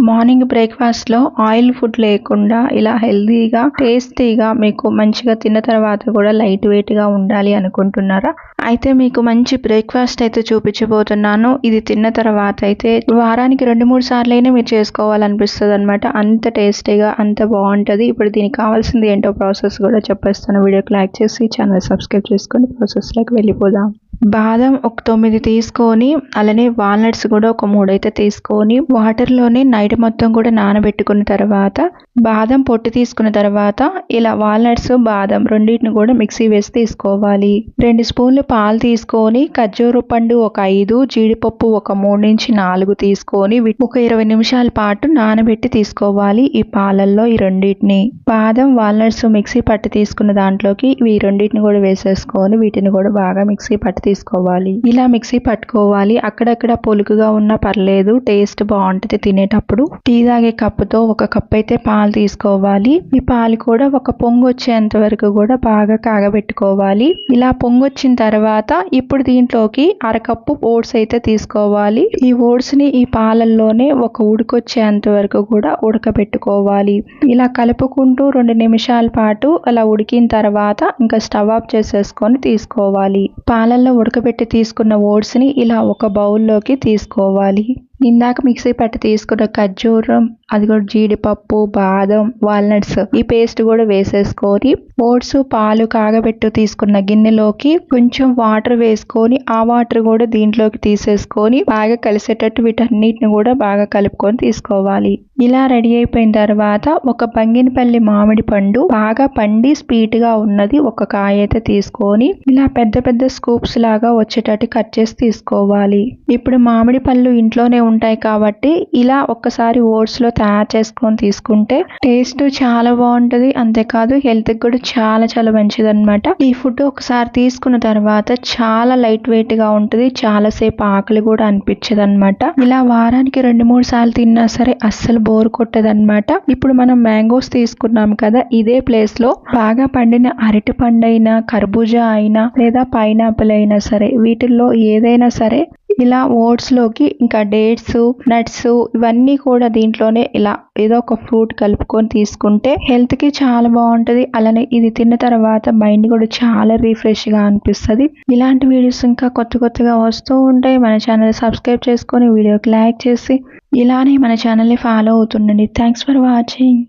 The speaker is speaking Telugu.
మార్నింగ్ బ్రేక్ఫాస్ట్ లో ఆయిల్ ఫుడ్ లేకుండా ఇలా హెల్దీగా టేస్టీగా మీకు మంచిగా తిన్న తర్వాత కూడా లైట్ వెయిట్ గా ఉండాలి అనుకుంటున్నారా? అయితే మీకు మంచి బ్రేక్ఫాస్ట్ అయితే చూపించబోతున్నాను. ఇది తిన్న తర్వాత అయితే వారానికి 2-3 సార్లైనా మీరు చేసుకోవాలనిపిస్తుంది అనమాట. అంత టేస్టీగా అంత బాగుంటది. ఇప్పుడు దీనికి కావాల్సింది ఏంటో ప్రాసెస్ కూడా చెప్పేస్తాను. వీడియోకి లైక్ చేసి ఛానల్ సబ్స్క్రైబ్ చేసుకొని ప్రాసెస్ లోకి వెళ్ళిపోదాం. బాదం ఒక 9 తీసుకొని అలానే వాల్నట్స్ కూడా ఒక 3 అయితే తీసుకొని వాటర్లోనే నైట్ మొత్తం కూడా నానబెట్టుకున్న తర్వాత బాదం పొట్టు తీసుకున్న తర్వాత ఇలా వాల్నట్స్ బాదం రెండింటిని కూడా మిక్సీ వేసి తీసుకోవాలి. 2 స్పూన్లు పాలు తీసుకొని ఖర్జూర పండు ఒక 5, జీడిపప్పు ఒక 3-4 తీసుకొని ఒక 20 నిమిషాల పాటు నానబెట్టి తీసుకోవాలి. ఈ పాలల్లో ఈ రెండింటిని బాదం వాల్నట్స్ మిక్సీ పట్టి తీసుకున్న దాంట్లోకి ఈ రెండింటిని కూడా వేసేసుకొని వీటిని కూడా బాగా మిక్సీ పట్టి తీసుకోవాలి. ఇలా మిక్సీ పట్టుకోవాలి. అక్కడక్కడ పొలుకుగా ఉన్నా పర్లేదు, టేస్ట్ బాగుంటది తినేటప్పుడు. టీ తాగే కప్పుతో ఒక కప్ అయితే పాలు తీసుకోవాలి. ఈ పాలు కూడా ఒక పొంగు వచ్చేంత వరకు కూడా బాగా కాగబెట్టుకోవాలి. ఇలా పొంగు వచ్చిన తర్వాత ఇప్పుడు దీంట్లోకి అరకప్పు ఓట్స్ అయితే తీసుకోవాలి. ఈ ఓట్స్ ని ఈ పాలల్లోనే ఒక ఉడికొచ్చేంత వరకు కూడా ఉడకబెట్టుకోవాలి. ఇలా కలుపుకుంటూ 2 నిమిషాల పాటు అలా ఉడికిన తర్వాత ఇంకా స్టవ్ ఆఫ్ చేసేసుకొని తీసుకోవాలి. పాలల్లో ఉడకబెట్టి తీసుకున్న ఓట్స్ ని ఇలా ఒక బౌల్లోకి తీసుకోవాలి. ఇందాక మిక్సీ పట్టి తీసుకున్న ఖర్జూరం, అది కూడా జీడిపప్పు, బాదం, వాల్నట్స్ ఈ పేస్ట్ కూడా వేసేసుకొని ఓట్స్ పాలు కాగబెట్టు తీసుకున్న గిన్నెలోకి కొంచెం వాటర్ వేసుకొని ఆ వాటర్ కూడా దీంట్లోకి తీసేసుకొని బాగా కలిసేటట్టు వీటన్నిటిని కూడా బాగా కలుపుకొని తీసుకోవాలి. ఇలా రెడీ అయిపోయిన తర్వాత ఒక బంగినపల్లి మామిడి పండు బాగా పండి స్వీట్ గా ఉన్నది ఒక కాయ అయితే తీసుకొని ఇలా పెద్ద పెద్ద స్కూప్స్ లాగా వచ్చేటట్టు కట్ చేసి తీసుకోవాలి. ఇప్పుడు మామిడి పళ్ళు ఇంట్లోనే ఉంటాయి కాబట్టి ఇలా ఒక్కసారి ఓట్స్ లో తయారు చేసుకొని తీసుకుంటే టేస్ట్ చాలా బాగుంటది. అంతేకాదు హెల్త్ కి కూడా చాలా చాలా మంచిది అనమాట. ఈ ఫుడ్ ఒకసారి తీసుకున్న తర్వాత చాలా లైట్ వెయిట్ గా ఉంటది. చాలా సేపు ఆకలి కూడా అనిపించదు అనమాట. ఇలా వారానికి 2-3 సార్లు తిన్నా సరే అస్సలు బోర్ కొట్టదు అనమాట. ఇప్పుడు మనం మ్యాంగోస్ తీసుకున్నాం కదా, ఇదే ప్లేస్ లో బాగా పండిన అరటి పండు అయినా, కర్బూజా అయినా లేదా పైనాపిల్ అయినా సరే వీటిల్లో ఏదైనా సరే ఇలా ఓట్స్ లోకి ఇంకా డేట్స్, నట్స్ ఇవన్నీ కూడా దీంట్లోనే ఇలా ఏదో ఒక ఫ్రూట్ కలుపుకొని తీసుకుంటే హెల్త్ కి చాలా బాగుంటది. అలానే ఇది తిన్న తర్వాత మైండ్ కూడా చాలా రిఫ్రెష్ గా అనిపిస్తుంది. ఇలాంటి వీడియోస్ ఇంకా కొత్తగా వస్తూ ఉంటాయి. మన ఛానల్ సబ్స్క్రైబ్ చేసుకొని వీడియోకి లైక్ చేసి ఇలానే మన ఛానల్ ని ఫాలో అవుతుండండి. Thanks for watching.